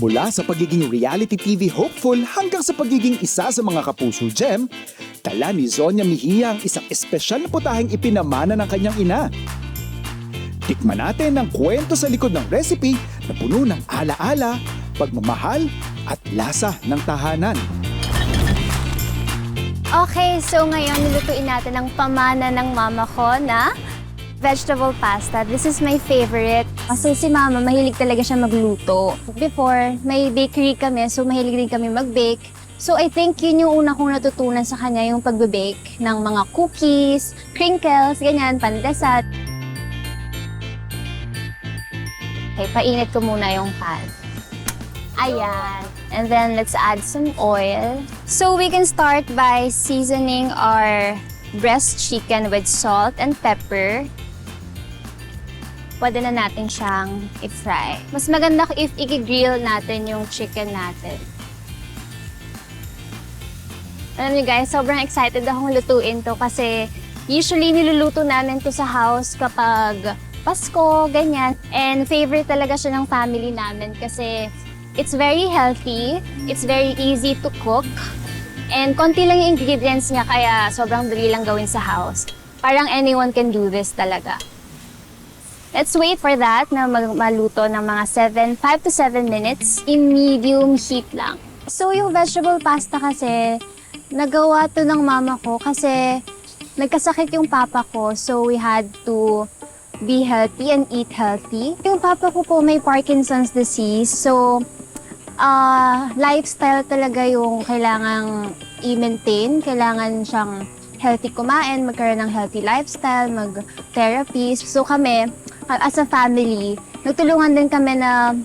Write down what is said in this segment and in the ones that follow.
Mula sa pagiging reality TV hopeful hanggang sa pagiging isa sa mga kapuso gem, tala ni Zonya Mejia ang isang espesyal na putaheng ipinamana ng kanyang ina. Tikman natin ang kwento sa likod ng recipe na puno ng alaala, pagmamahal at lasa ng tahanan. Okay, so ngayon nilutuin natin ang pamana ng mama ko na vegetable pasta. This is my favorite. Kasi si mama, mahilig talaga siya magluto. Before, may bakery kami, so mahilig din kami mag-bake. So I think yun yung una kong natutunan sa kanya, yung pagbe-bake ng mga cookies, crinkles, ganyan, pandesal. Okay, painit ko muna yung pan. Ayan. And then let's add some oil. So we can start by seasoning our breast chicken with salt and pepper. Pwede na natin siyang i-fry. Mas maganda if i-grill natin yung chicken natin. Alam niyo guys, sobrang excited akong lutuin to kasi usually niluluto namin to sa house kapag Pasko, ganyan. And favorite talaga siya ng family namin kasi it's very healthy, it's very easy to cook, and konti lang yung ingredients niya kaya sobrang dali lang gawin sa house. Parang anyone can do this talaga. Let's wait for that na maluto ng mga 5 to 7 minutes in medium heat lang. So yung vegetable pasta kasi, nagawa to ng mama ko kasi nagkasakit yung papa ko, so we had to be healthy and eat healthy. Yung papa ko po may Parkinson's disease, so lifestyle talaga yung kailangang i-maintain. Kailangan siyang healthy kumain, magkaroon ng healthy lifestyle, mag-therapy. So kami, as a family, nagtulungan din kami na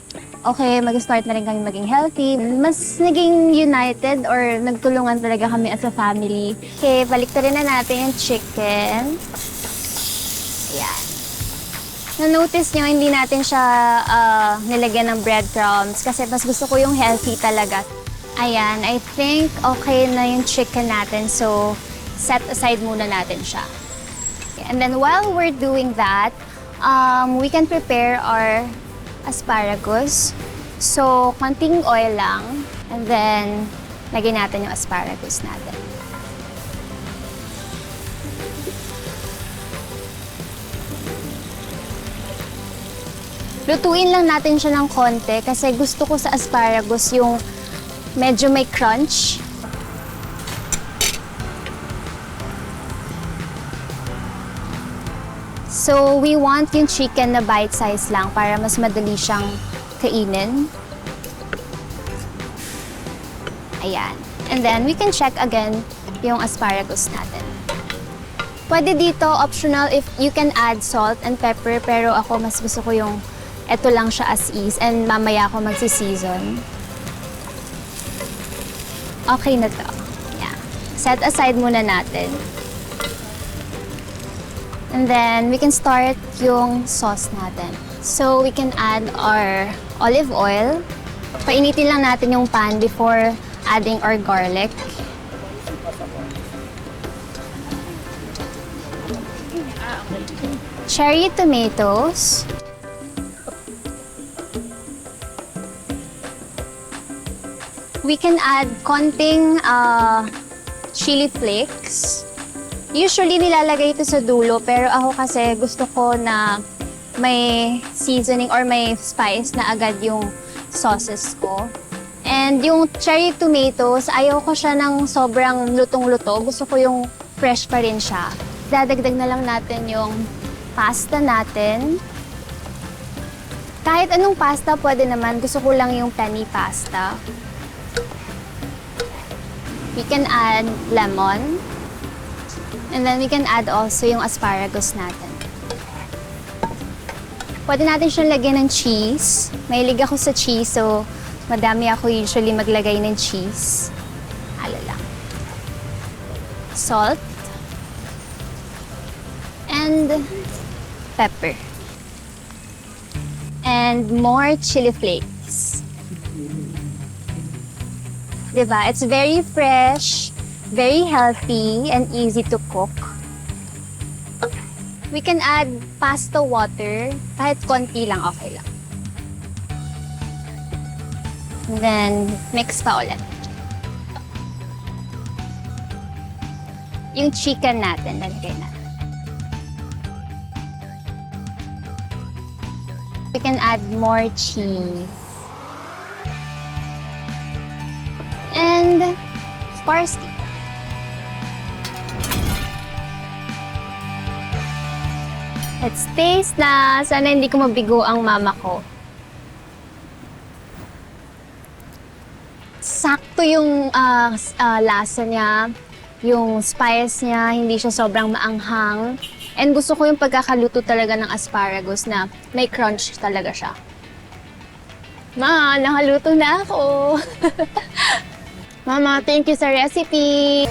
okay, mag-start na rin kami maging healthy. Mas naging united or nagtulungan talaga kami as a family. Okay, baliktarin na natin yung chicken. Ayan. Na-notice nyo, hindi natin siya nilagyan ng breadcrumbs kasi mas gusto ko yung healthy talaga. Ayan, I think okay na yung chicken natin, so set aside muna natin siya. Okay, and then while we're doing that, we can prepare our asparagus. So, konting oil lang, and then lagyan natin yung asparagus natin. Lutuin lang natin siya ng konti kasi gusto ko sa asparagus yung medyo may crunch. So, we want yung chicken na bite-size lang para mas madali siyang kainin. Ayan. And then, we can check again yung asparagus natin. Pwede dito, optional, if you can add salt and pepper, pero ako mas gusto ko yung ito lang siya as is, and mamaya ako magsi-season. Okay na to. Yeah. Set aside muna natin. And then, we can start yung sauce natin. So, we can add our olive oil. Painitin lang natin yung pan before adding our garlic. Cherry tomatoes. We can add konting chili flakes. Usually, nilalagay ito sa dulo, pero ako kasi gusto ko na may seasoning or may spice na agad yung sauces ko. And yung cherry tomatoes, ayaw ko siya ng sobrang lutong-luto. Gusto ko yung fresh pa rin siya. Dadagdag na lang natin yung pasta natin. Kahit anong pasta, pwede naman. Gusto ko lang yung penny pasta. We can add lemon. And then we can add also yung asparagus natin. Pwede natin siyang lagyan ng cheese. Mahilig ako sa cheese, so madami ako usually maglagay ng cheese. Hala lang. Salt. And pepper. And more chili flakes. Diba? It's very fresh, very healthy, and easy to cook. We can add pasta water, kahit konti lang, okay lang. And then, mix pa ulit. Yung chicken natin, lagay natin. We can add more cheese. And parsley. Let's taste na. Sana hindi ko mabigo ang mama ko. Sakto yung lasa niya, yung spice niya, hindi siya sobrang maanghang. And gusto ko yung pagkakaluto talaga ng asparagus na may crunch talaga siya. Ma, nakaluto na ako. Mama, thank you sa recipe.